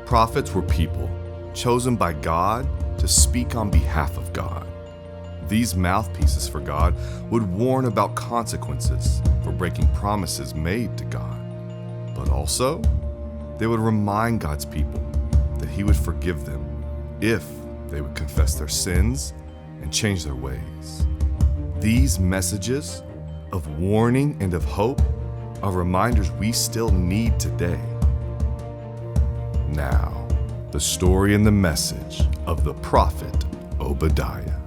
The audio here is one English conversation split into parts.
Prophets were people chosen by God to speak on behalf of God. These mouthpieces for God would warn about consequences for breaking promises made to God. But also, they would remind God's people that He would forgive them if they would confess their sins and change their ways. These messages of warning and of hope are reminders we still need today. Now, the story and the message of the prophet Obadiah.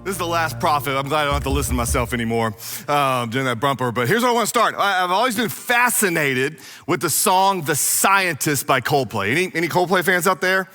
This is the last prophet. I'm glad I don't have to listen to myself anymore during that bumper. But here's where I want to start. I've always been fascinated with the song "The Scientist" by Coldplay. Any Coldplay fans out there?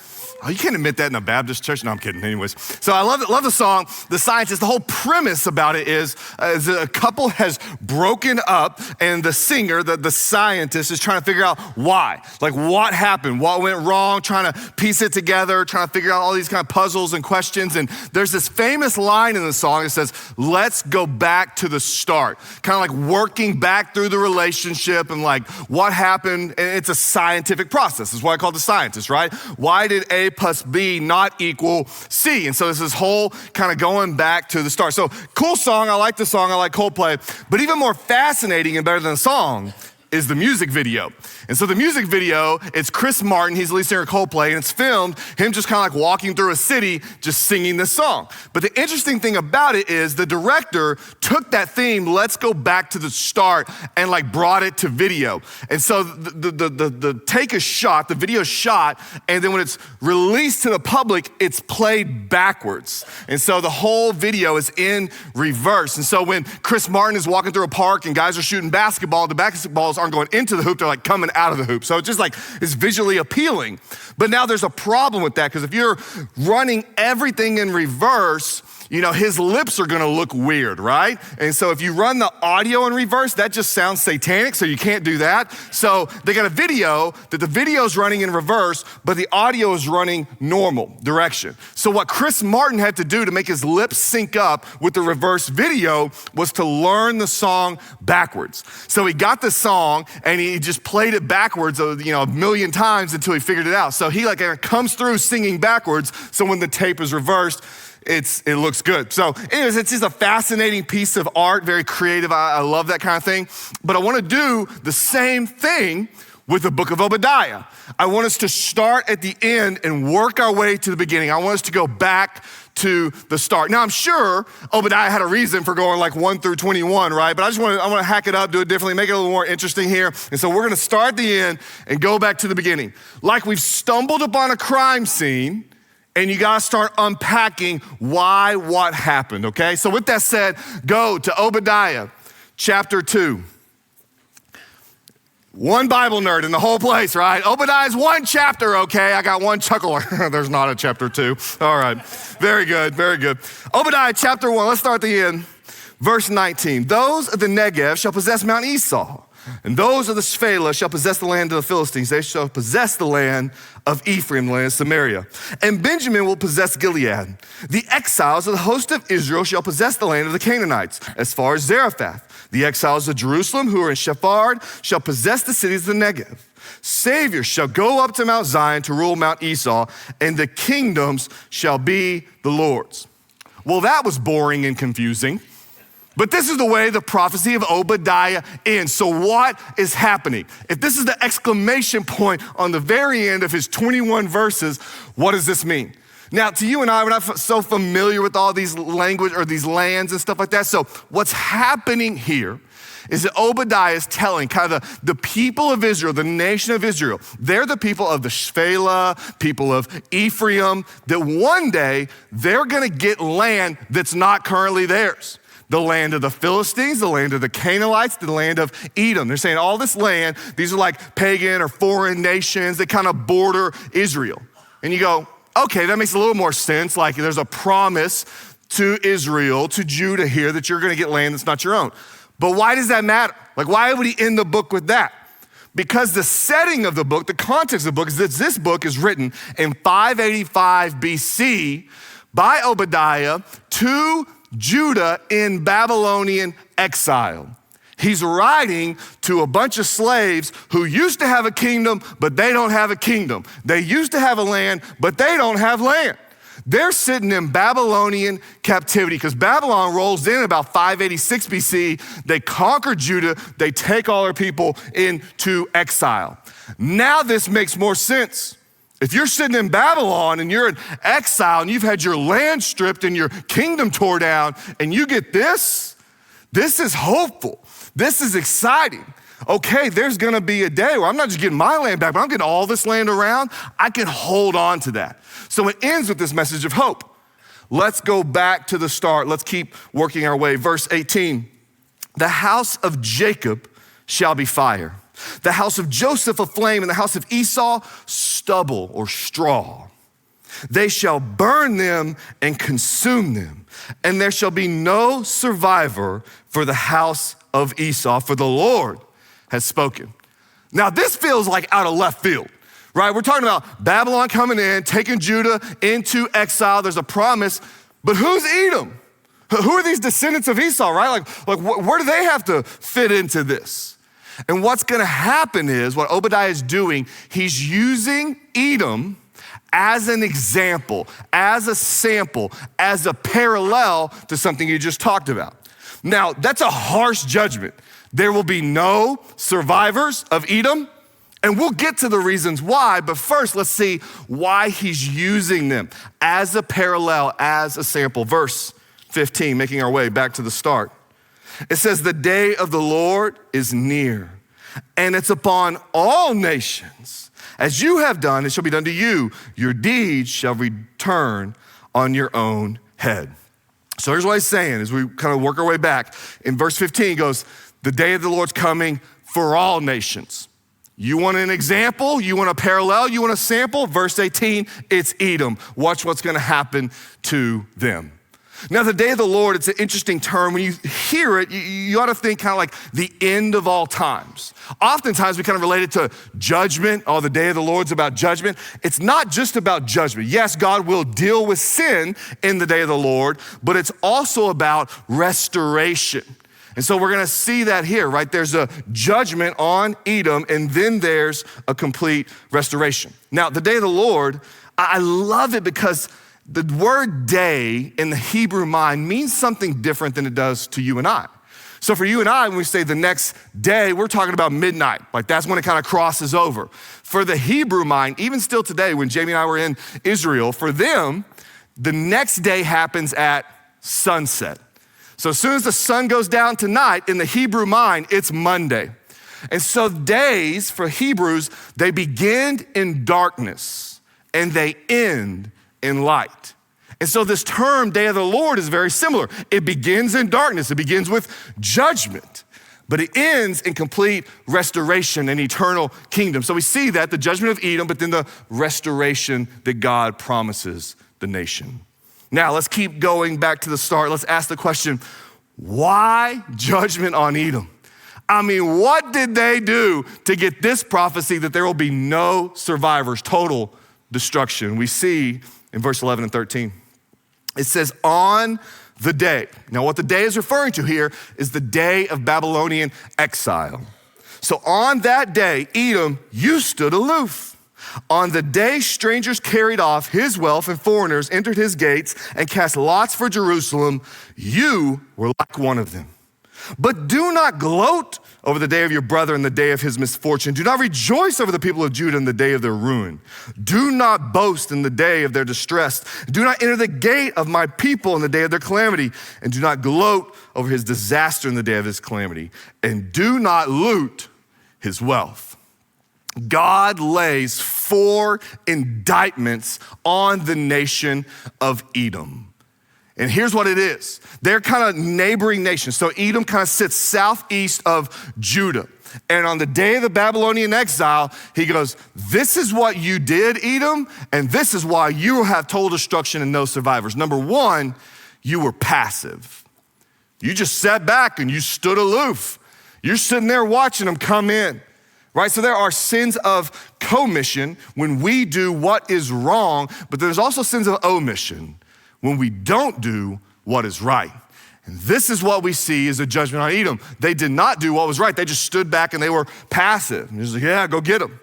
Oh, you can't admit that in a Baptist church. No, I'm kidding. Anyways, so I love the song, "The Scientist." The whole premise about it is a couple has broken up, and the singer, the scientist, is trying to figure out why. Like, what happened? What went wrong? Trying to piece it together, trying to figure out all these kind of puzzles and questions. And there's this famous line in the song that says, "Let's go back to the start." Kind of like working back through the relationship and like what happened. And it's a scientific process. That's why I call it The Scientist, right? Why did A plus B not equal C? And so there's this whole kind of going back to the start. So cool song, I like the song, I like Coldplay, but even more fascinating and better than the song is the music video. And so the music video, it's Chris Martin, he's the lead singer of Coldplay, and it's filmed him just kind of like walking through a city, just singing this song. But the interesting thing about it is the director took that theme, "Let's go back to the start," and like brought it to video. And so the take is shot, the video is shot, and then when it's released to the public, it's played backwards. And so the whole video is in reverse. And so when Chris Martin is walking through a park and guys are shooting basketball, the basketballs aren't going into the hoop, they're like coming out of the hoop. So it's just like, it's visually appealing. But now there's a problem with that, because if you're running everything in reverse, you know, his lips are gonna look weird, right? And so if you run the audio in reverse, that just sounds satanic, so you can't do that. So they got a video that the video's running in reverse, but the audio is running normal direction. So what Chris Martin had to do to make his lips sync up with the reverse video was to learn the song backwards. So he got the song and he just played it backwards, a million times until he figured it out. So he like comes through singing backwards, so when the tape is reversed, it looks good. So anyways, it's just a fascinating piece of art, very creative. I love that kind of thing. But I want to do the same thing with the book of Obadiah. I want us to start at the end and work our way to the beginning. I want us to go back to the start. Now, I'm sure Obadiah had a reason for going like 1 through 21, right? But I want to hack it up, do it differently, make it a little more interesting here. And so we're going to start at the end and go back to the beginning. Like we've stumbled upon a crime scene, and you gotta start unpacking why, what happened, okay? So with that said, go to Obadiah chapter 2. One Bible nerd in the whole place, right? Obadiah's one chapter, okay? I got one chuckler. There's not a chapter 2. All right, very good, very good. Obadiah chapter 1, let's start at the end. Verse 19, "Those of the Negev shall possess Mount Esau, and those of the Shephelah shall possess the land of the Philistines. They shall possess the land of Ephraim, the land of Samaria. And Benjamin will possess Gilead. The exiles of the host of Israel shall possess the land of the Canaanites, as far as Zarephath. The exiles of Jerusalem who are in Shephard shall possess the cities of the Negev. Saviors shall go up to Mount Zion to rule Mount Esau, and the kingdoms shall be the Lord's." Well, that was boring and confusing. But this is the way the prophecy of Obadiah ends. So what is happening? If this is the exclamation point on the very end of his 21 verses, what does this mean? Now, to you and I, we're not so familiar with all these language or these lands and stuff like that. So what's happening here is that Obadiah is telling kind of the people of Israel, the nation of Israel, they're the people of the Shephelah, people of Ephraim, that one day they're gonna get land that's not currently theirs. The land of the Philistines, the land of the Canaanites, the land of Edom. They're saying all this land, these are like pagan or foreign nations that kind of border Israel. And you go, okay, that makes a little more sense. Like there's a promise to Israel, to Judah here, that you're gonna get land that's not your own. But why does that matter? Like why would he end the book with that? Because the setting of the book, the context of the book is that this book is written in 585 BC by Obadiah to Judah in Babylonian exile. He's writing to a bunch of slaves who used to have a kingdom, but they don't have a kingdom. They used to have a land, but they don't have land. They're sitting in Babylonian captivity because Babylon rolls in about 586 BC. They conquer Judah. They take all their people into exile. Now this makes more sense. If you're sitting in Babylon and you're in exile and you've had your land stripped and your kingdom tore down and you get this is hopeful. This is exciting. Okay, there's gonna be a day where I'm not just getting my land back, but I'm getting all this land around. I can hold on to that. So it ends with this message of hope. Let's go back to the start. Let's keep working our way. Verse 18, the house of Jacob shall be fire. The house of Joseph a flame, and the house of Esau stubble or straw. They shall burn them and consume them, and there shall be no survivor for the house of Esau, for the Lord has spoken. Now this feels like out of left field, right? We're talking about Babylon coming in, taking Judah into exile. There's a promise, but who's Edom? Who are these descendants of Esau, right? Like where do they have to fit into this? And what's gonna happen is, what Obadiah is doing, he's using Edom as an example, as a sample, as a parallel to something he just talked about. Now, that's a harsh judgment. There will be no survivors of Edom, and we'll get to the reasons why, but first let's see why he's using them as a parallel, as a sample. Verse 15, making our way back to the start. It says, the day of the Lord is near, and it's upon all nations. As you have done, it shall be done to you. Your deeds shall return on your own head. So here's what he's saying as we kind of work our way back. In verse 15, he goes, the day of the Lord's coming for all nations. You want an example? You want a parallel? You want a sample? Verse 18, it's Edom. Watch what's gonna happen to them. Now, the day of the Lord, it's an interesting term. When you hear it, you ought to think kind of like the end of all times. Oftentimes, we kind of relate it to judgment. Oh, the day of the Lord's about judgment. It's not just about judgment. Yes, God will deal with sin in the day of the Lord, but it's also about restoration. And so we're gonna see that here, right? There's a judgment on Edom, and then there's a complete restoration. Now, the day of the Lord, I love it because the word day in the Hebrew mind means something different than it does to you and I. So for you and I, when we say the next day, we're talking about midnight. Like that's when it kind of crosses over. For the Hebrew mind, even still today, when Jamie and I were in Israel, for them, the next day happens at sunset. So as soon as the sun goes down tonight, in the Hebrew mind, it's Monday. And so days for Hebrews, they begin in darkness and they end in light. And so this term, day of the Lord, is very similar. It begins in darkness. It begins with judgment, but it ends in complete restoration and eternal kingdom. So we see that, the judgment of Edom, but then the restoration that God promises the nation. Now let's keep going back to the start. Let's ask the question, why judgment on Edom? I mean, what did they do to get this prophecy that there will be no survivors, total destruction? We see in verse 11 and 13, it says, on the day. Now what the day is referring to here is the day of Babylonian exile. So on that day, Edom, you stood aloof. On the day strangers carried off his wealth and foreigners entered his gates and cast lots for Jerusalem, you were like one of them. But do not gloat over the day of your brother and the day of his misfortune. Do not rejoice over the people of Judah in the day of their ruin. Do not boast in the day of their distress. Do not enter the gate of my people in the day of their calamity. And do not gloat over his disaster in the day of his calamity. And do not loot his wealth. God lays 4 indictments on the nation of Edom. And here's what it is. They're kind of neighboring nations. So Edom kind of sits southeast of Judah. And on the day of the Babylonian exile, he goes, this is what you did, Edom, and this is why you have total destruction and no survivors. Number 1, you were passive. You just sat back and you stood aloof. You're sitting there watching them come in. Right? So there are sins of commission when we do what is wrong, but there's also sins of omission when we don't do what is right. And this is what we see as a judgment on Edom. They did not do what was right. They just stood back and they were passive. And he was like, yeah, go get them.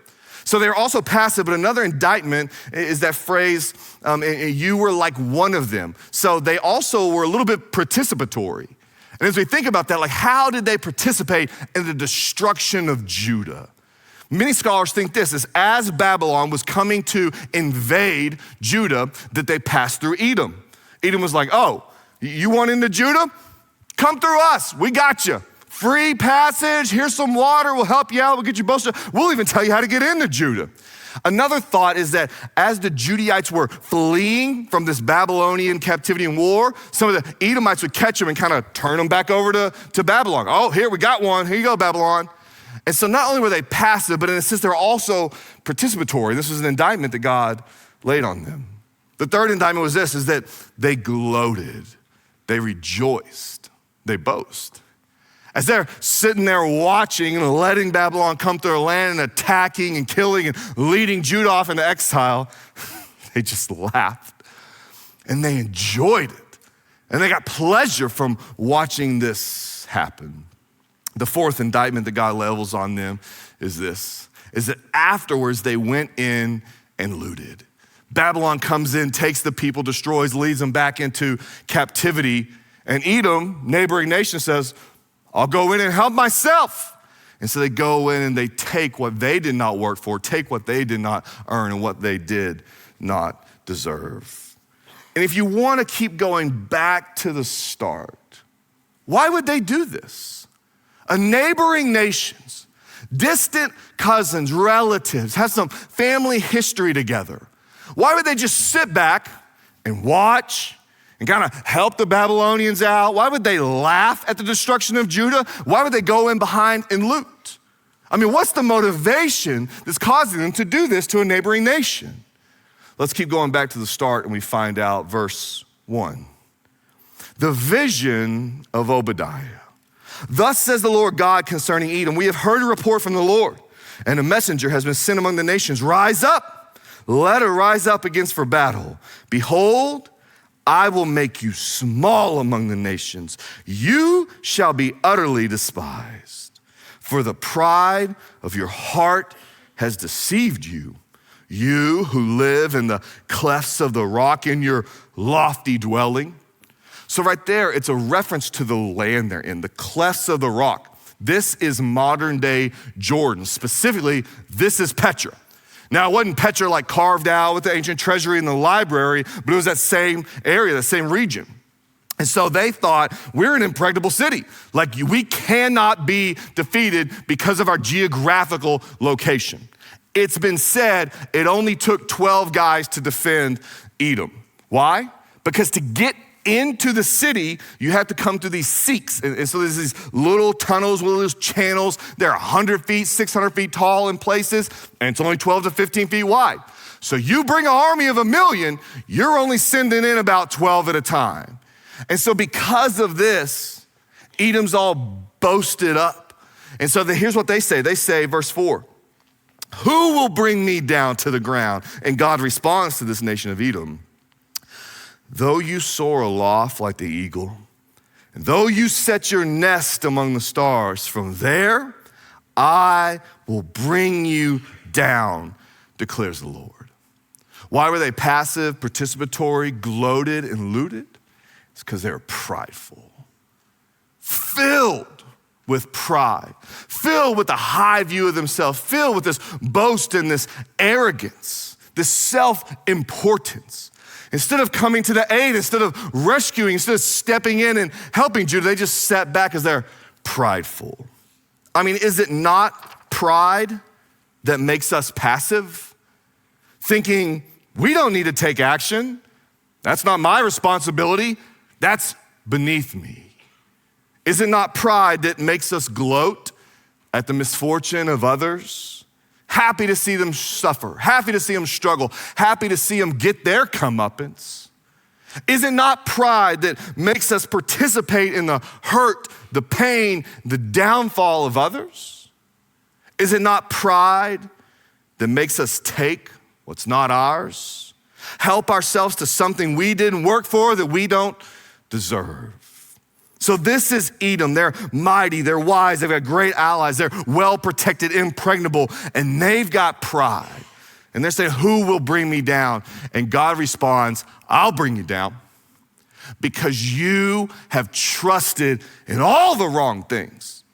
So they're also passive, but another indictment is that phrase, you were like one of them. So they also were a little bit participatory. And as we think about that, like how did they participate in the destruction of Judah? Many scholars think this is as Babylon was coming to invade Judah, that they passed through Edom. Edom was like, oh, you want into Judah? Come through us, we got you. Free passage, here's some water, we'll help you out, we'll get you both. We'll even tell you how to get into Judah. Another thought is that as the Judaites were fleeing from this Babylonian captivity and war, some of the Edomites would catch them and kind of turn them back over to Babylon. Oh, here, we got one, here you go, Babylon. And so not only were they passive, but in a sense, they were also participatory. This was an indictment that God laid on them. The third indictment was this, is that they gloated, they rejoiced, they boast. As they're sitting there watching and letting Babylon come through their land and attacking and killing and leading Judah off into exile, they just laughed and they enjoyed it. And they got pleasure from watching this happen. The fourth indictment that God levels on them is this, is that afterwards they went in and looted. Babylon comes in, takes the people, destroys, leads them back into captivity. And Edom, neighboring nation, says, I'll go in and help myself. And so they go in and they take what they did not work for, take what they did not earn and what they did not deserve. And if you want to keep going back to the start, why would they do this? A neighboring nations, distant cousins, relatives, have some family history together. Why would they just sit back and watch and kind of help the Babylonians out? Why would they laugh at the destruction of Judah? Why would they go in behind and loot? I mean, what's the motivation that's causing them to do this to a neighboring nation? Let's keep going back to the start and we find out verse 1. The vision of Obadiah. Thus says the Lord God concerning Edom, we have heard a report from the Lord, and a messenger has been sent among the nations. Rise up, let her rise up against for battle. Behold, I will make you small among the nations. You shall be utterly despised. For the pride of your heart has deceived you. You who live in the clefts of the rock in your lofty dwelling. So right there, it's a reference to the land they're in, the clefts of the rock. This is modern day Jordan. Specifically, this is Petra. Now, it wasn't Petra like carved out with the ancient treasury in the library, but it was that same area, that same region. And so they thought, we're an impregnable city. Like we cannot be defeated because of our geographical location. It's been said it only took 12 guys to defend Edom. Why? Because to get into the city, you have to come through these seeks. And so there's these little tunnels, little channels. They're 100 feet, 600 feet tall in places, and it's only 12 to 15 feet wide. So you bring an army of 1,000,000, you're only sending in about 12 at a time. And so because of this, Edom's all boasted up. And so here's what they say. They say, verse 4, who will bring me down to the ground? And God responds to this nation of Edom. Though you soar aloft like the eagle, and though you set your nest among the stars, from there I will bring you down, declares the Lord. Why were they passive, participatory, gloated, and looted? It's because they were prideful, filled with pride, filled with a high view of themselves, filled with this boast and this arrogance, this self-importance. Instead of coming to the aid, instead of rescuing, instead of stepping in and helping Judah, they just sat back as they're prideful. I mean, is it not pride that makes us passive? Thinking, we don't need to take action. That's not my responsibility. That's beneath me. Is it not pride that makes us gloat at the misfortune of others? Happy to see them suffer, happy to see them struggle, happy to see them get their comeuppance. Is it not pride that makes us participate in the hurt, the pain, the downfall of others? Is it not pride that makes us take what's not ours, help ourselves to something we didn't work for that we don't deserve? So this is Edom. They're mighty, they're wise, they've got great allies, they're well protected, impregnable, and they've got pride. And they're saying, who will bring me down? And God responds, I'll bring you down because you have trusted in all the wrong things.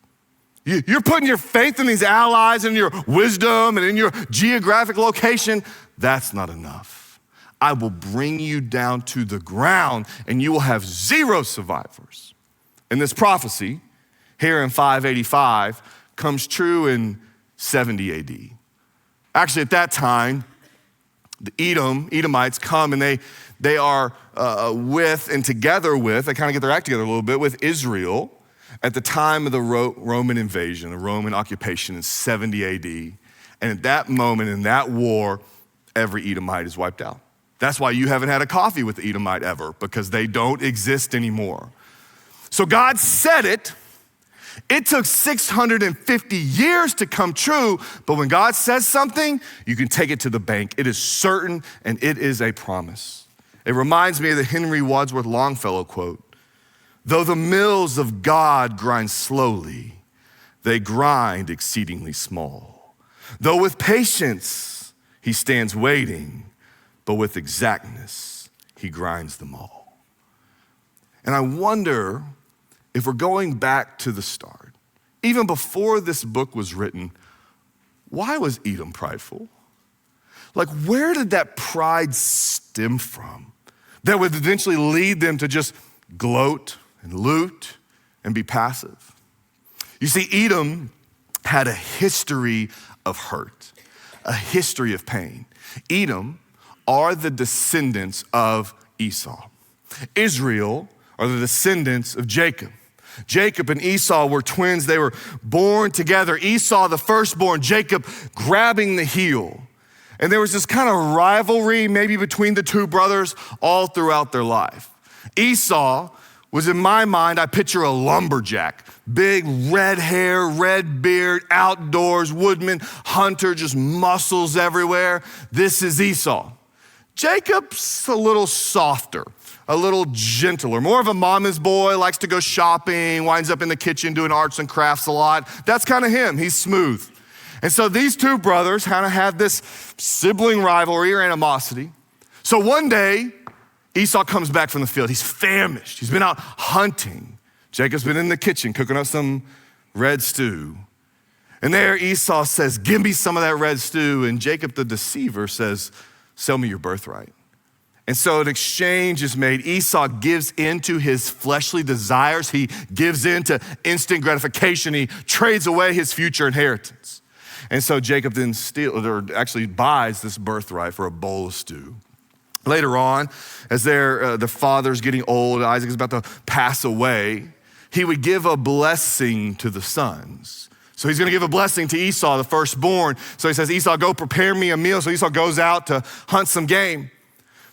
You're putting your faith in these allies and your wisdom and in your geographic location. That's not enough. I will bring you down to the ground and you will have zero survivors. And this prophecy here in 585 comes true in 70 AD. Actually, at that time, the Edomites come and they are with and together with, they kind of get their act together a little bit with Israel at the time of the Roman invasion, the Roman occupation in 70 AD. And at that moment, in that war, every Edomite is wiped out. That's why you haven't had a coffee with the Edomite ever, because they don't exist anymore. So God said it. It took 650 years to come true, but when God says something, you can take it to the bank. It is certain and it is a promise. It reminds me of the Henry Wadsworth Longfellow quote, though the mills of God grind slowly, they grind exceedingly small. Though with patience he stands waiting, but with exactness he grinds them all. And I wonder if we're going back to the start, even before this book was written, why was Edom prideful? Like, where did that pride stem from that would eventually lead them to just gloat and loot and be passive? You see, Edom had a history of hurt, a history of pain. Edom are the descendants of Esau. Israel are the descendants of Jacob. Jacob and Esau were twins. They were born together. Esau, the firstborn, Jacob grabbing the heel. And there was this kind of rivalry maybe between the two brothers all throughout their life. Esau was, in my mind, I picture a lumberjack, big red hair, red beard, outdoors, woodman, hunter, just muscles everywhere. This is Esau. Jacob's a little softer, a little gentler, more of a mama's boy, likes to go shopping, winds up in the kitchen doing arts and crafts a lot. That's kind of him, he's smooth. And so these two brothers kind of had this sibling rivalry or animosity. So one day, Esau comes back from the field. He's famished, he's been out hunting. Jacob's been in the kitchen cooking up some red stew. And there Esau says, give me some of that red stew. And Jacob the deceiver says, sell me your birthright. And so an exchange is made. Esau gives into his fleshly desires. He gives into instant gratification. He trades away his future inheritance. And so Jacob then buys this birthright for a bowl of stew. Later on, as the father's getting old, Isaac is about to pass away, he would give a blessing to the sons. So he's gonna give a blessing to Esau, the firstborn. So he says, Esau, go prepare me a meal. So Esau goes out to hunt some game.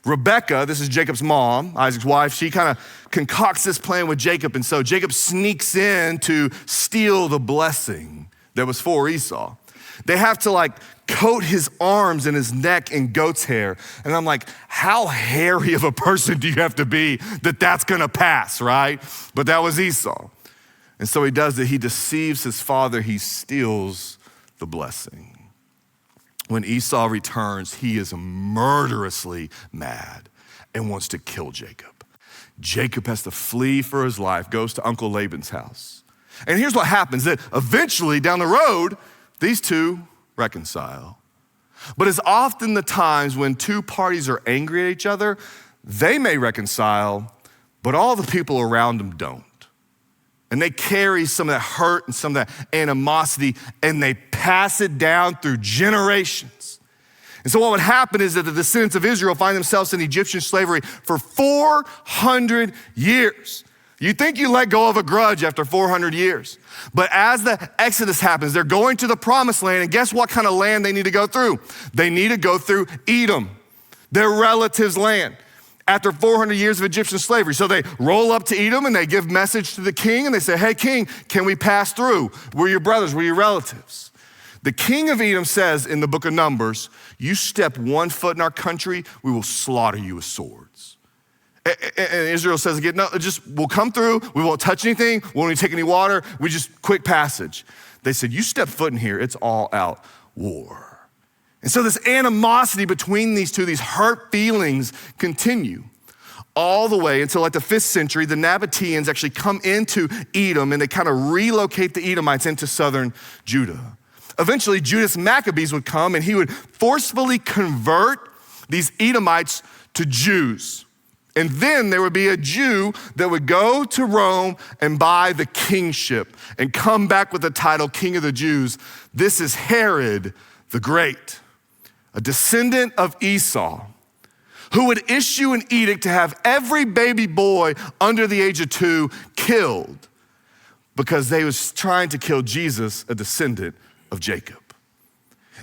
Rebecca, this is Jacob's mom, Isaac's wife, she kind of concocts this plan with Jacob. And so Jacob sneaks in to steal the blessing that was for Esau. They have to coat his arms and his neck in goat's hair. And I'm like, how hairy of a person do you have to be that that's gonna pass, right? But that was Esau. And so he does it. He deceives his father. He steals the blessing. When Esau returns, he is murderously mad and wants to kill Jacob. Jacob has to flee for his life, goes to Uncle Laban's house. And here's what happens, that eventually down the road, these two reconcile. But it's often the times when two parties are angry at each other, they may reconcile, but all the people around them don't. And they carry some of that hurt and some of that animosity, and they pass it down through generations. And so what would happen is that the descendants of Israel find themselves in Egyptian slavery for 400 years. You think you let go of a grudge after 400 years. But as the Exodus happens, they're going to the promised land, and guess what kind of land they need to go through? They need to go through Edom, their relatives' land, after 400 years of Egyptian slavery. So they roll up to Edom and they give message to the king and they say, hey king, can we pass through? We're your brothers, we're your relatives. The king of Edom says in the book of Numbers, you step 1 foot in our country, we will slaughter you with swords. And Israel says again, no, we'll come through. We won't touch anything. We won't even take any water. We just quick passage. They said, you step foot in here, it's all out war. And so this animosity between these two, these hurt feelings continue all the way until like the 5th century, the Nabateans actually come into Edom and they kind of relocate the Edomites into southern Judah. Eventually, Judas Maccabees would come and he would forcefully convert these Edomites to Jews. And then there would be a Jew that would go to Rome and buy the kingship and come back with the title King of the Jews. This is Herod the Great, a descendant of Esau, who would issue an edict to have every baby boy under the age of 2 killed because they was trying to kill Jesus, a descendant of Jacob.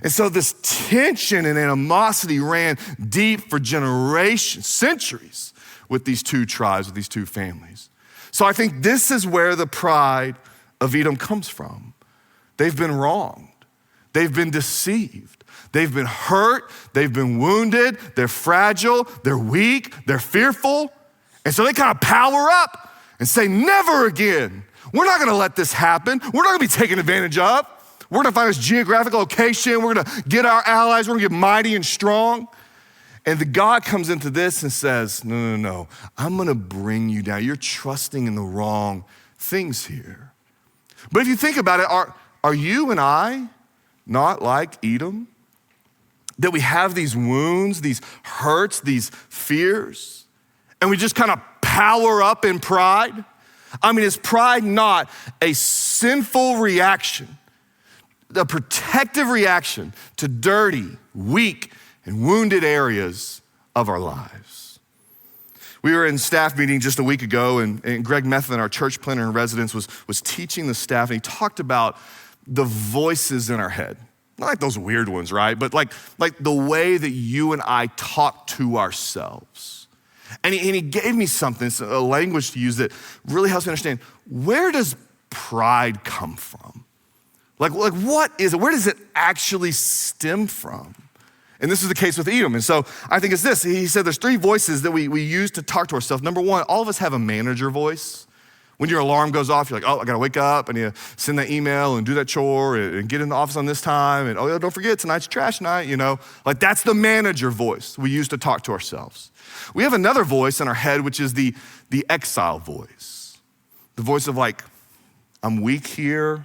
And so this tension and animosity ran deep for generations, centuries, with these two tribes, with these two families. So I think this is where the pride of Edom comes from. They've been wronged. They've been deceived. They've been hurt. They've been wounded. They're fragile. They're weak. They're fearful. And so they kind of power up and say, never again. We're not going to let this happen. We're not going to be taken advantage of. We're going to find this geographic location. We're going to get our allies. We're going to get mighty and strong. And the God comes into this and says, no, I'm gonna bring you down. You're trusting in the wrong things here. But if you think about it, are you and I not like Edom? That we have these wounds, these hurts, these fears, and we just kind of power up in pride? I mean, is pride not a sinful reaction, a protective reaction to dirty, weak, and wounded areas of our lives? We were in staff meeting just a week ago, and Greg Methvin, our church planner in residence, was teaching the staff, and he talked about the voices in our head. Not like those weird ones, right? But like the way that you and I talk to ourselves. And he gave me something, a language to use that really helps me understand, where does pride come from? Like what is it? Where does it actually stem from? And this is the case with Edom. And so I think it's this. He said there's 3 voices that we use to talk to ourselves. Number 1, all of us have a manager voice. When your alarm goes off, you're like, oh, I gotta wake up, and you send that email and do that chore and get in the office on this time. And oh, yeah, don't forget, tonight's trash night, Like that's the manager voice we use to talk to ourselves. We have another voice in our head, which is the exile voice. The voice of like, I'm weak here.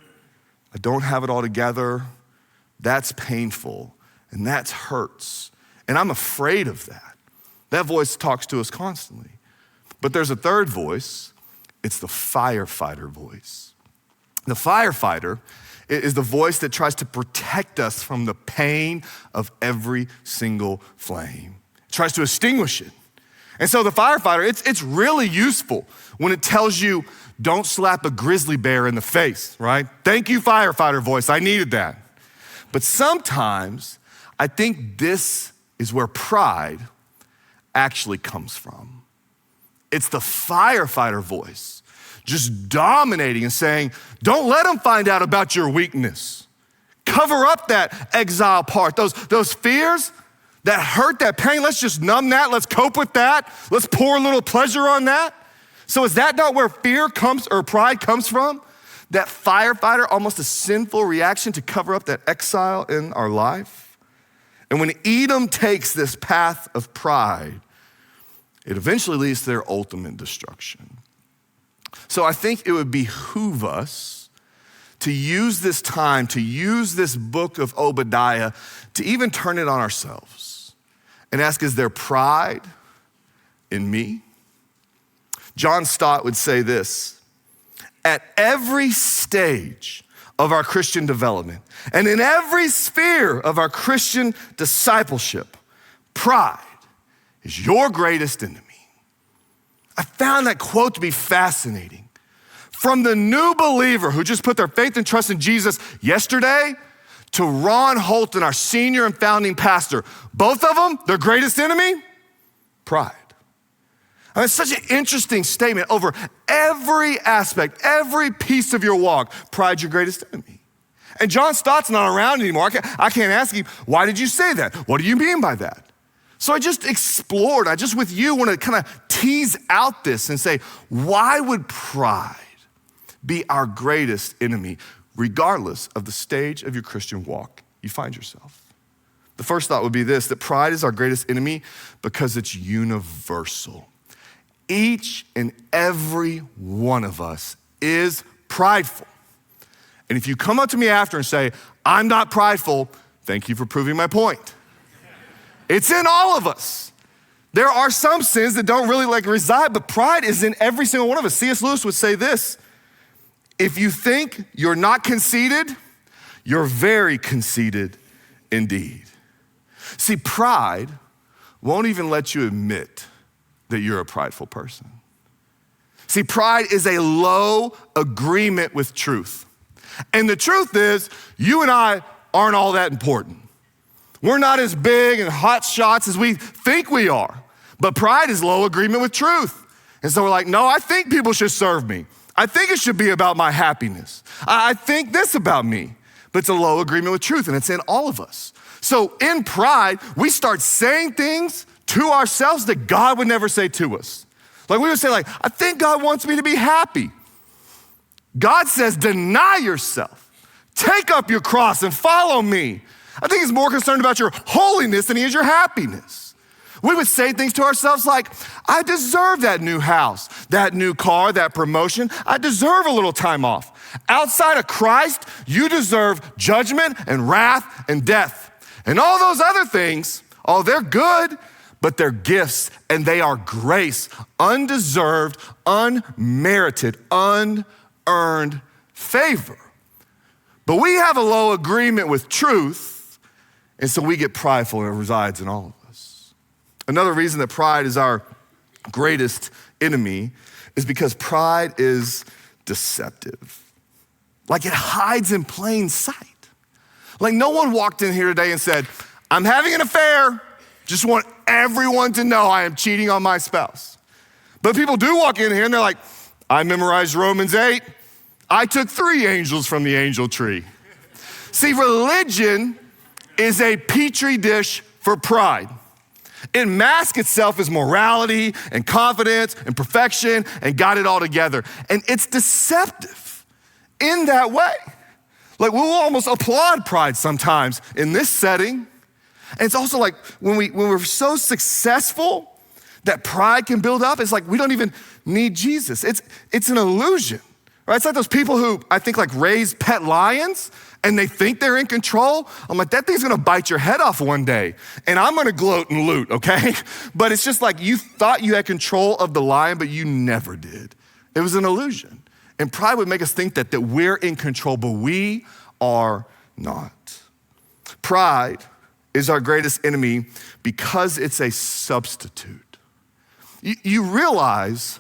I don't have it all together. That's painful. And that hurts. And I'm afraid of that. That voice talks to us constantly. But there's a third voice. It's the firefighter voice. The firefighter is the voice that tries to protect us from the pain of every single flame. It tries to extinguish it. And so the firefighter, it's really useful when it tells you, don't slap a grizzly bear in the face, right? Thank you, firefighter voice. I needed that. But sometimes I think this is where pride actually comes from. It's the firefighter voice just dominating and saying, don't let them find out about your weakness. Cover up that exile part, those fears, that hurt, that pain. Let's just numb that. Let's cope with that. Let's pour a little pleasure on that. So is that not where fear comes or pride comes from? That firefighter, almost a sinful reaction to cover up that exile in our life? And when Edom takes this path of pride, it eventually leads to their ultimate destruction. So I think it would behoove us to use this time, to use this book of Obadiah, to even turn it on ourselves and ask, is there pride in me? John Stott would say this: at every stage of our Christian development and in every sphere of our Christian discipleship, pride is your greatest enemy. I found that quote to be fascinating. From the new believer who just put their faith and trust in Jesus yesterday to Ron Holton, our senior and founding pastor, both of them, their greatest enemy, pride. I mean, it's such an interesting statement over every aspect, every piece of your walk. Pride's your greatest enemy. And John Stott's not around anymore. I can't ask him, why did you say that? What do you mean by that? So I just explored, with you want to kind of tease out this and say, why would pride be our greatest enemy, regardless of the stage of your Christian walk you find yourself? The first thought would be this, that pride is our greatest enemy because it's universal. Each and every one of us is prideful. And if you come up to me after and say, I'm not prideful, thank you for proving my point. It's in all of us. There are some sins that don't really reside, but pride is in every single one of us. C.S. Lewis would say this, if you think you're not conceited, you're very conceited indeed. See, pride won't even let you admit that you're a prideful person. See, pride is a low agreement with truth. And the truth is, you and I aren't all that important. We're not as big and hot shots as we think we are. But pride is low agreement with truth. And so we're like, no, I think people should serve me. I think it should be about my happiness. I think this about me. But it's a low agreement with truth, and it's in all of us. So in pride, we start saying things to ourselves that God would never say to us. Like we would say, I think God wants me to be happy. God says, deny yourself. Take up your cross and follow me. I think he's more concerned about your holiness than he is your happiness. We would say things to ourselves like, I deserve that new house, that new car, that promotion. I deserve a little time off. Outside of Christ, you deserve judgment and wrath and death. And all those other things, they're good, but they're gifts and they are grace, undeserved, unmerited, unearned favor. But we have a low agreement with truth, and so we get prideful, and it resides in all of us. Another reason that pride is our greatest enemy is because pride is deceptive. It hides in plain sight. No one walked in here today and said, I'm having an affair, just want everyone to know I am cheating on my spouse. But people do walk in here and they're like, I memorized Romans 8. I took 3 angels from the angel tree. See, religion is a petri dish for pride. It masks itself as morality and confidence and perfection and got it all together. And it's deceptive in that way. We'll almost applaud pride sometimes in this setting. And it's also when we're so successful that pride can build up, it's we don't even need Jesus. It's an illusion, right? It's like those people who I think raise pet lions and they think they're in control. I'm like, that thing's gonna bite your head off one day and I'm gonna gloat and loot, okay? But it's just you thought you had control of the lion, but you never did. It was an illusion. And pride would make us think that we're in control, but we are not. Pride is our greatest enemy because it's a substitute. You realize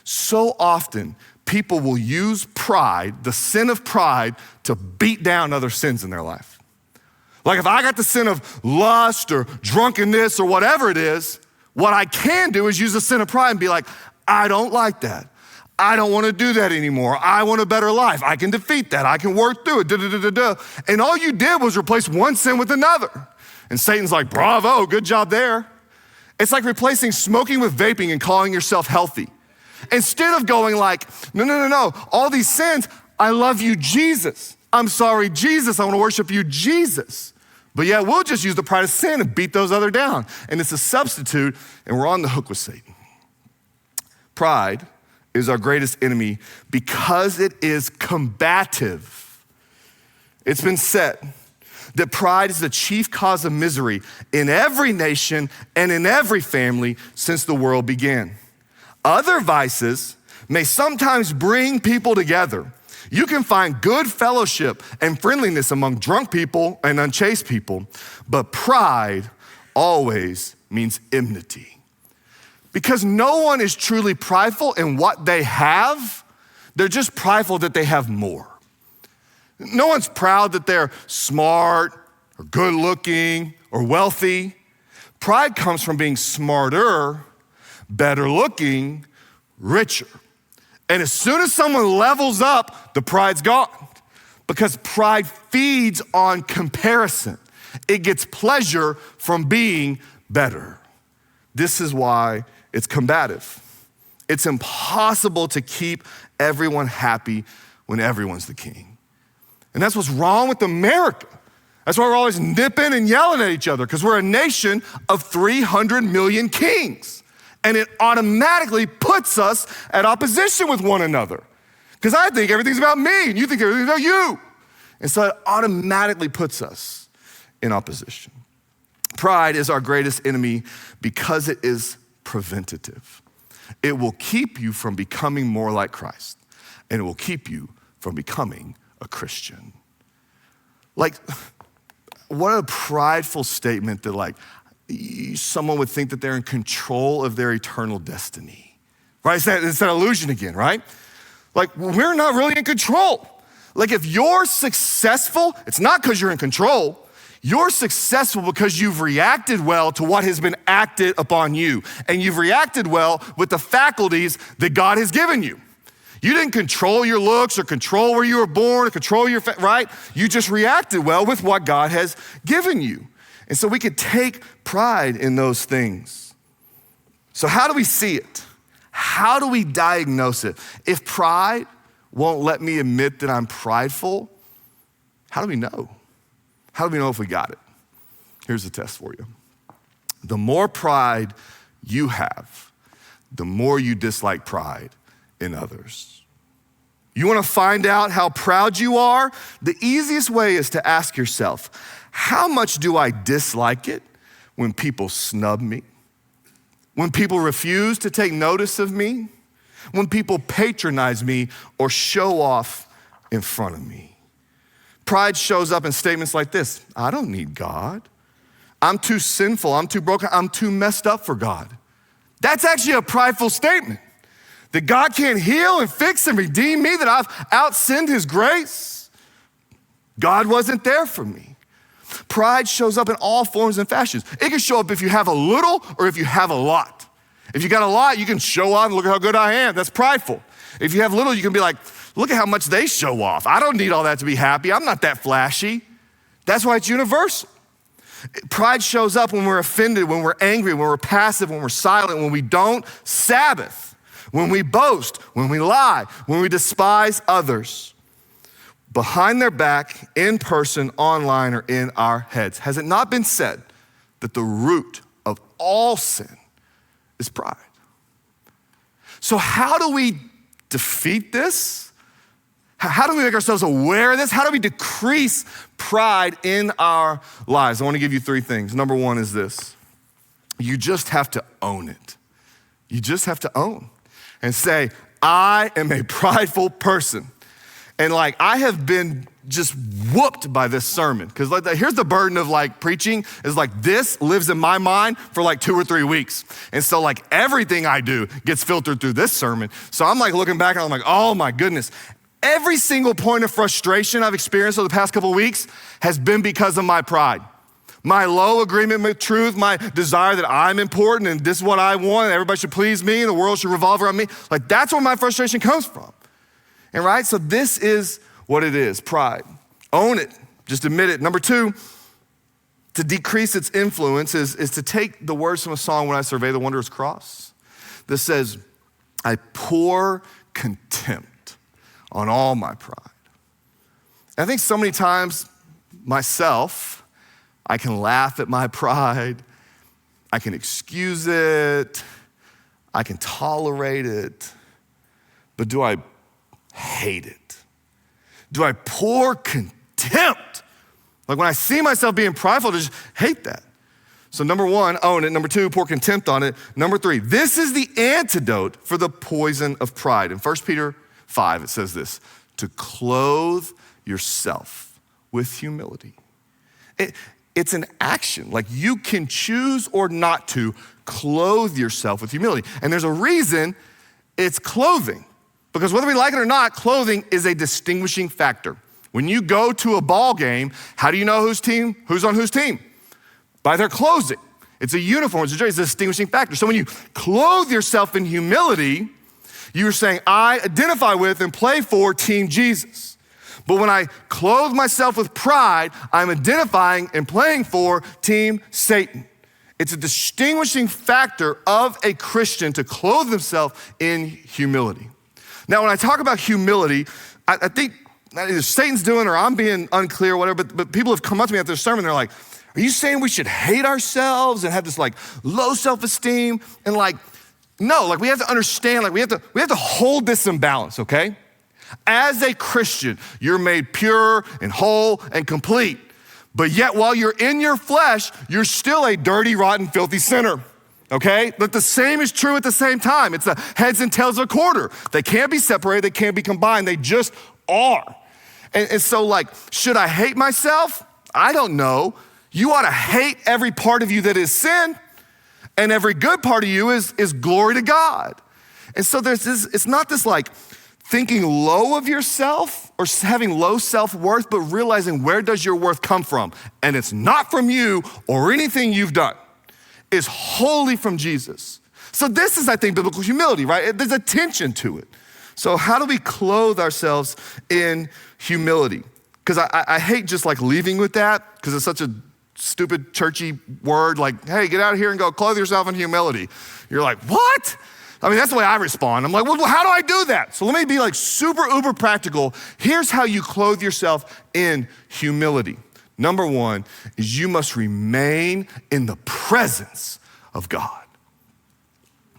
so often people will use pride, the sin of pride, to beat down other sins in their life. If I got the sin of lust or drunkenness or whatever it is, what I can do is use the sin of pride and be like, I don't like that. I don't want to do that anymore. I want a better life. I can defeat that. I can work through it. And all you did was replace one sin with another. And Satan's like, bravo, good job there. It's like replacing smoking with vaping and calling yourself healthy. Instead of going no, all these sins, I love you, Jesus. I'm sorry, Jesus. I want to worship you, Jesus. But yeah, we'll just use the pride of sin and beat those other down. And it's a substitute, and we're on the hook with Satan. Pride is our greatest enemy because it is combative. It's been said that pride is the chief cause of misery in every nation and in every family since the world began. Other vices may sometimes bring people together. You can find good fellowship and friendliness among drunk people and unchaste people, but pride always means enmity. Because no one is truly prideful in what they have. They're just prideful that they have more. No one's proud that they're smart or good looking or wealthy. Pride comes from being smarter, better looking, richer. And as soon as someone levels up, the pride's gone. Because pride feeds on comparison. It gets pleasure from being better. This is why it's combative. It's impossible to keep everyone happy when everyone's the king. And that's what's wrong with America. That's why we're always nipping and yelling at each other, because we're a nation of 300 million kings. And it automatically puts us at opposition with one another. Because I think everything's about me and you think everything's about you. And so it automatically puts us in opposition. Pride is our greatest enemy because it is preventative. It will keep you from becoming more like Christ, and it will keep you from becoming a Christian. Like, what a prideful statement that someone would think that they're in control of their eternal destiny, right? It's that illusion again, right? Like, we're not really in control. Like, if you're successful, it's not because you're in control. You're successful because you've reacted well to what has been acted upon you. And you've reacted well with the faculties that God has given you. You didn't control your looks or control where you were born or control your, right? You just reacted well with what God has given you. And so we could take pride in those things. So how do we see it? How do we diagnose it? If pride won't let me admit that I'm prideful, how do we know? How do we know if we got it? Here's the test for you. The more pride you have, the more you dislike pride in others. You want to find out how proud you are? The easiest way is to ask yourself, how much do I dislike it when people snub me? When people refuse to take notice of me? When people patronize me or show off in front of me? Pride shows up in statements like this: I don't need God. I'm too sinful, I'm too broken, I'm too messed up for God. That's actually a prideful statement. That God can't heal and fix and redeem me, that I've outsinned his grace. God wasn't there for me. Pride shows up in all forms and fashions. It can show up if you have a little or if you have a lot. If you got a lot, you can show off and look at how good I am. That's prideful. If you have little, you can be like, look at how much they show off. I don't need all that to be happy. I'm not that flashy. That's why it's universal. Pride shows up when we're offended, when we're angry, when we're passive, when we're silent, when we don't Sabbath, when we boast, when we lie, when we despise others. Behind their back, in person, online, or in our heads. Has it not been said that the root of all sin is pride? So how do we defeat this? How do we make ourselves aware of this? How do we decrease pride in our lives? I want to give you 3 things. Number 1 is this. You just have to own it. You just have to own and say, I am a prideful person. And I have been just whooped by this sermon. Because here's the burden of preaching is this lives in my mind for 2 or 3 weeks. And so everything I do gets filtered through this sermon. So I'm looking back and I'm like, oh my goodness. Every single point of frustration I've experienced over the past couple of weeks has been because of my pride. My low agreement with truth, my desire that I'm important and this is what I want and everybody should please me and the world should revolve around me. That's where my frustration comes from. And right, so this is what it is, pride. Own it, just admit it. Number 2, to decrease its influence is to take the words from a song, When I Survey the Wondrous Cross, that says, I pour contempt on all my pride. And I think so many times myself, I can laugh at my pride, I can excuse it, I can tolerate it, but do I hate it? Do I pour contempt? When I see myself being prideful, I just hate that. So number 1, own it. Number 2, pour contempt on it. Number 3, this is the antidote for the poison of pride. In 1 Peter 5, it says this, to clothe yourself with humility. It's an action. You can choose or not to clothe yourself with humility. And there's a reason it's clothing. Because whether we like it or not, clothing is a distinguishing factor. When you go to a ball game, how do you know who's on whose team? By their clothing. It's a uniform, it's a distinguishing factor. So when you clothe yourself in humility, you're saying, I identify with and play for Team Jesus. But when I clothe myself with pride, I'm identifying and playing for Team Satan. It's a distinguishing factor of a Christian to clothe themselves in humility. Now, when I talk about humility, I think either Satan's doing or I'm being unclear or whatever, but people have come up to me after the sermon, they're like, are you saying we should hate ourselves and have this like low self-esteem? And like, no, like we have to understand, like we have to hold this in balance, okay? As a Christian, you're made pure and whole and complete. But yet while you're in your flesh, you're still a dirty, rotten, filthy sinner, okay? But the same is true at the same time. It's the heads and tails of a quarter. They can't be separated, they can't be combined, they just are. And so like, should I hate myself? I don't know. You ought to hate every part of you that is sin, and every good part of you is glory to God. And so there's this, it's not this like thinking low of yourself or having low self-worth, but realizing where does your worth come from? And it's not from you or anything you've done. It's wholly from Jesus. So this is, I think, biblical humility, right? There's a tension to it. So how do we clothe ourselves in humility? Because I hate just like leaving with that, because it's such a stupid churchy word, like, hey, get out of here and go clothe yourself in humility. You're like, what? I mean, that's the way I respond. I'm like, well, how do I do that? So let me be like super uber practical. Here's how you clothe yourself in humility. Number one is you must remain in the presence of God.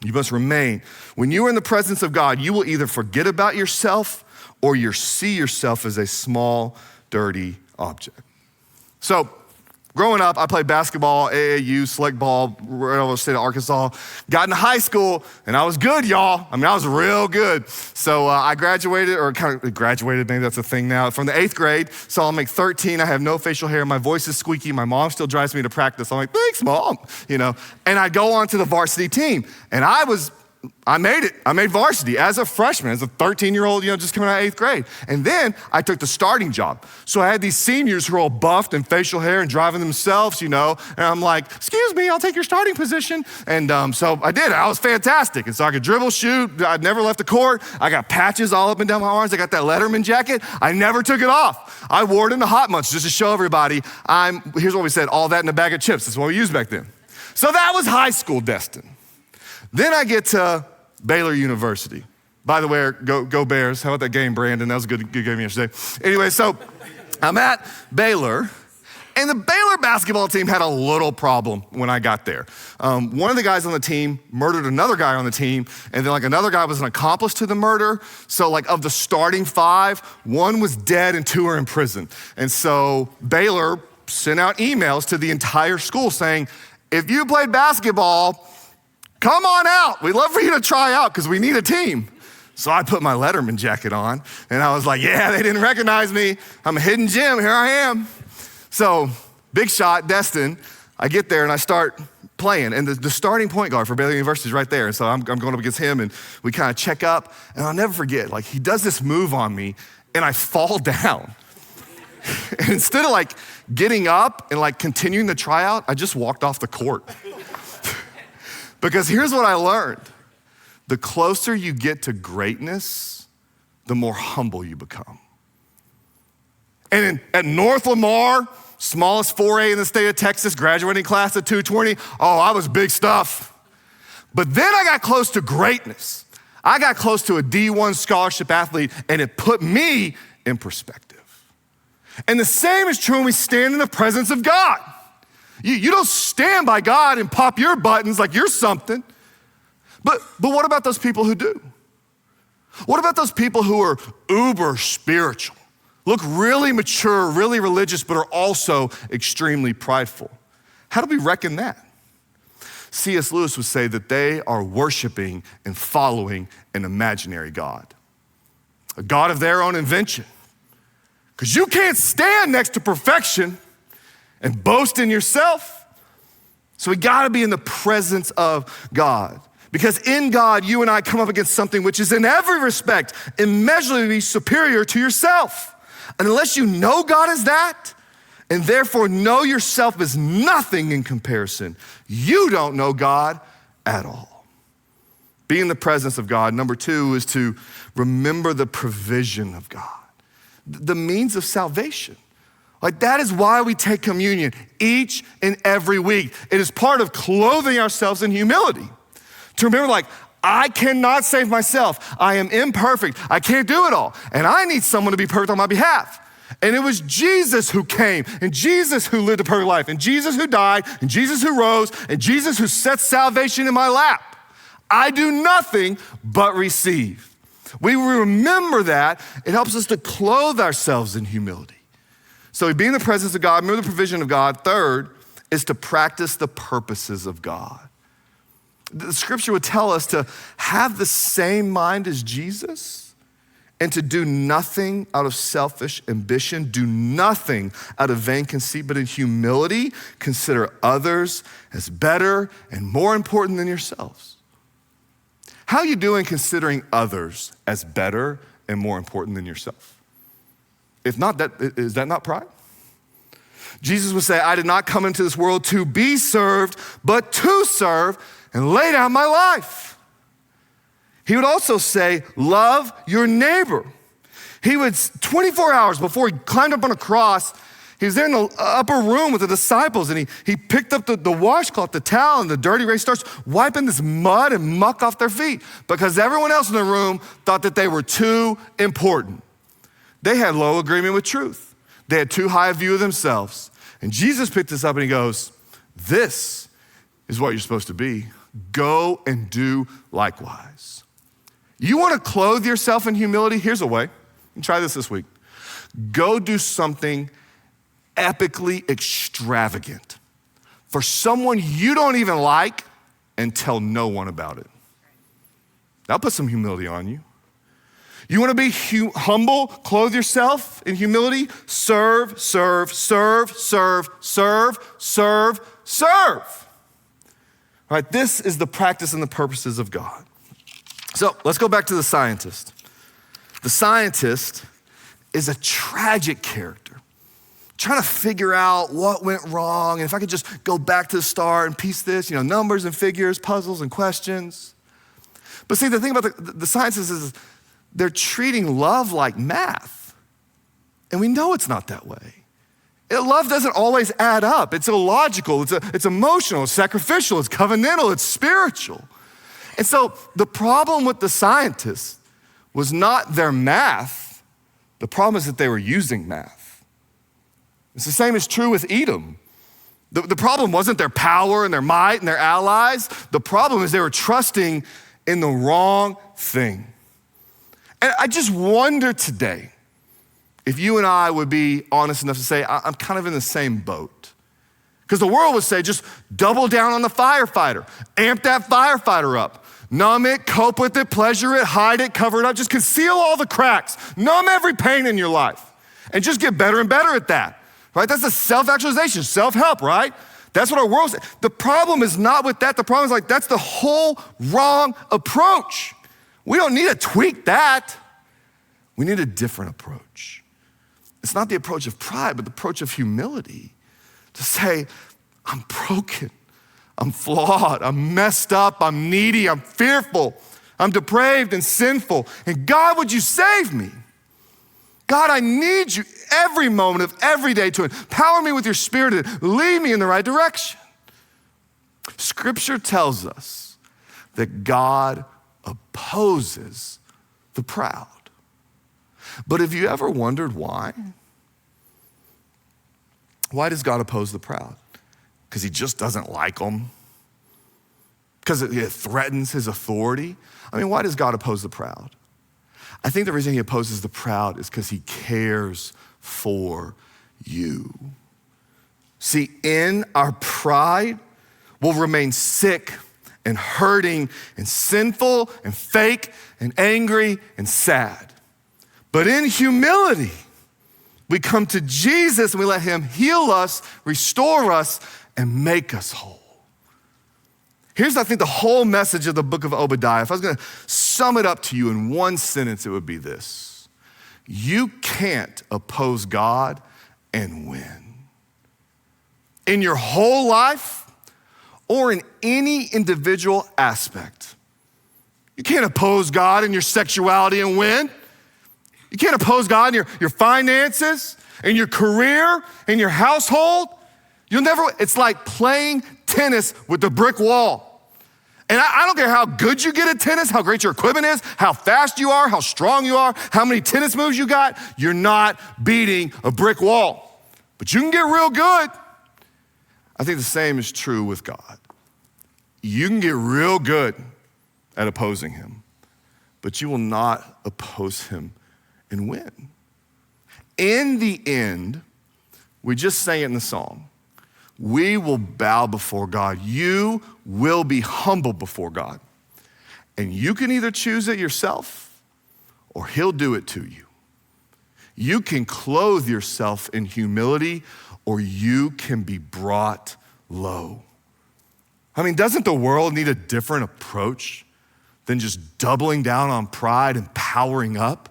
You must remain. When you are in the presence of God, you will either forget about yourself or you see yourself as a small, dirty object. So growing up, I played basketball, AAU, select ball, right over the state of Arkansas. Got into high school, and I was good, y'all. I mean, I was real good. So I graduated, or kind of graduated, maybe that's a thing now, from the 8th grade. So I'm like 13, I have no facial hair, my voice is squeaky, my mom still drives me to practice. I'm like, thanks, Mom, you know. And I go on to the varsity team, and I made it. I made varsity as a freshman, as a 13-year-old, just coming out of 8th grade. And then I took the starting job. So I had these seniors who were all buffed and facial hair and driving themselves, and I'm like, excuse me, I'll take your starting position. And so I did. I was fantastic. And so I could dribble, shoot. I'd never left the court. I got patches all up and down my arms. I got that Letterman jacket. I never took it off. I wore it in the hot months just to show everybody here's what we said, all that in a bag of chips. That's what we used back then. So that was high school destined. Then I get to Baylor University. By the way, go Bears. How about that game, Brandon? That was a good game yesterday. Anyway, so I'm at Baylor, and the Baylor basketball team had a little problem when I got there. One of the guys on the team murdered another guy on the team, and then like another guy was an accomplice to the murder. So like of the starting 5, 1 was dead and 2 are in prison. And so Baylor sent out emails to the entire school saying, if you played basketball, come on out. We'd love for you to try out because we need a team. So I put my Letterman jacket on and I was like, yeah, they didn't recognize me. I'm a hidden gem, here I am. So big shot, Destin. I get there and I start playing, and the starting point guard for Baylor University is right there. And so I'm going up against him and we kind of check up, and I'll never forget, like he does this move on me and I fall down. And instead of like getting up and like continuing the tryout, I just walked off the court. Because here's what I learned. The closer you get to greatness, the more humble you become. And at North Lamar, smallest 4A in the state of Texas, graduating class of 220, I was big stuff. But then I got close to greatness. I got close to a D1 scholarship athlete, and it put me in perspective. And the same is true when we stand in the presence of God. You don't stand by God and pop your buttons like you're something. But what about those people who do? What about those people who are uber spiritual, look really mature, really religious, but are also extremely prideful? How do we reckon that? C.S. Lewis would say that they are worshiping and following an imaginary God, a God of their own invention. Because you can't stand next to perfection and boast in yourself. So we gotta be in the presence of God. Because in God, you and I come up against something which is in every respect immeasurably superior to yourself. And unless you know God as that, and therefore know yourself as nothing in comparison, you don't know God at all. Be in the presence of God. Number 2 is to remember the provision of God, the means of salvation. Like that is why we take communion each and every week. It is part of clothing ourselves in humility. To remember like, I cannot save myself. I am imperfect. I can't do it all. And I need someone to be perfect on my behalf. And it was Jesus who came, and Jesus who lived a perfect life, and Jesus who died, and Jesus who rose, and Jesus who set salvation in my lap. I do nothing but receive. We remember that. It helps us to clothe ourselves in humility. So we be in the presence of God, remember the provision of God. Third is to practice the purposes of God. The scripture would tell us to have the same mind as Jesus and to do nothing out of selfish ambition, do nothing out of vain conceit, but in humility, consider others as better and more important than yourselves. How are you doing considering others as better and more important than yourself? If not, is that not pride? Jesus would say, I did not come into this world to be served, but to serve and lay down my life. He would also say, love your neighbor. He would, 24 hours before he climbed up on a cross, he was there in the upper room with the disciples, and he picked up the washcloth, the towel, and the dirty race, starts wiping this mud and muck off their feet because everyone else in the room thought that they were too important. They had low agreement with truth. They had too high a view of themselves. And Jesus picked this up and he goes, this is what you're supposed to be. Go and do likewise. You want to clothe yourself in humility? Here's a way. You can try this week. Go do something epically extravagant for someone you don't even like and tell no one about it. That'll put some humility on you. You want to be humble? Clothe yourself in humility? Serve, serve, serve, serve, serve, serve, serve. All right, this is the practice and the purposes of God. So let's go back to the scientist. The scientist is a tragic character, trying to figure out what went wrong. And if I could just go back to the start and piece this, numbers and figures, puzzles and questions. But see, the thing about the scientists is they're treating love like math. And we know it's not that way. Love doesn't always add up. It's illogical, it's emotional, it's sacrificial, it's covenantal, it's spiritual. And so the problem with the scientists was not their math. The problem is that they were using math. It's the same is true with Edom. The problem wasn't their power and their might and their allies. The problem is they were trusting in the wrong thing. And I just wonder today if you and I would be honest enough to say, I'm kind of in the same boat. Because the world would say, just double down on the firefighter. Amp that firefighter up. Numb it, cope with it, pleasure it, hide it, cover it up. Just conceal all the cracks. Numb every pain in your life. And just get better and better at that. Right? That's a self-actualization, self-help, right? That's what our world says. The problem is not with that. The problem is that's the whole wrong approach. We don't need to tweak that. We need a different approach. It's not the approach of pride, but the approach of humility. To say, I'm broken, I'm flawed, I'm messed up, I'm needy, I'm fearful, I'm depraved and sinful. And God, would you save me? God, I need you every moment of every day to empower me with your spirit and lead me in the right direction. Scripture tells us that God opposes the proud. But have you ever wondered why? Why does God oppose the proud? Because he just doesn't like them? Because it threatens his authority? I mean, why does God oppose the proud? I think the reason he opposes the proud is because he cares for you. See, in our pride, we'll remain sick and hurting and sinful and fake and angry and sad. But in humility, we come to Jesus and we let him heal us, restore us, and make us whole. Here's, I think, the whole message of the book of Obadiah. If I was gonna sum it up to you in one sentence, it would be this: you can't oppose God and win. In your whole life or in any individual aspect. You can't oppose God in your sexuality and win. You can't oppose God in your finances in your career, in your household, it's like playing tennis with the brick wall. And I don't care how good you get at tennis, how great your equipment is, how fast you are, how strong you are, how many tennis moves you got, you're not beating a brick wall. But you can get real good. I think the same is true with God. You can get real good at opposing him, but you will not oppose him and win. In the end, we just sang it in the song, we will bow before God. You will be humble before God. And you can either choose it yourself or he'll do it to you. You can clothe yourself in humility or you can be brought low. I mean, doesn't the world need a different approach than just doubling down on pride and powering up?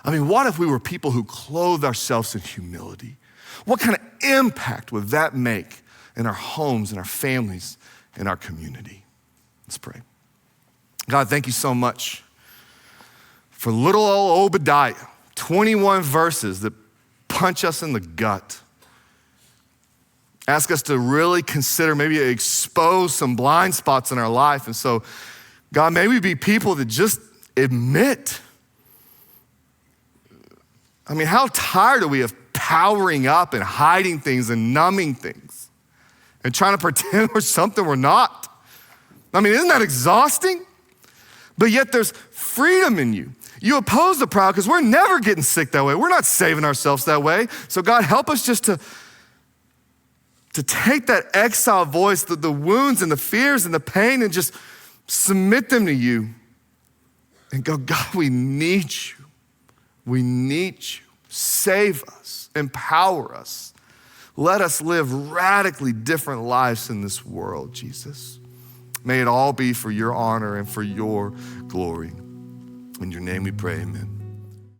I mean, what if we were people who clothe ourselves in humility? What kind of impact would that make in our homes, in our families, in our community? Let's pray. God, thank you so much for little old Obadiah, 21 verses that punch us in the gut. Ask us to really consider, maybe expose some blind spots in our life. And so, God, may we be people that just admit. I mean, how tired are we of powering up and hiding things and numbing things and trying to pretend we're something we're not? I mean, isn't that exhausting? But yet there's freedom in you. You oppose the proud because we're never getting sick that way. We're not saving ourselves that way. So God, help us just to take that exile voice, the wounds and the fears and the pain, and just submit them to you and go, God, we need you. We need you. Save us, empower us. Let us live radically different lives in this world, Jesus. May it all be for your honor and for your glory. In your name we pray, amen.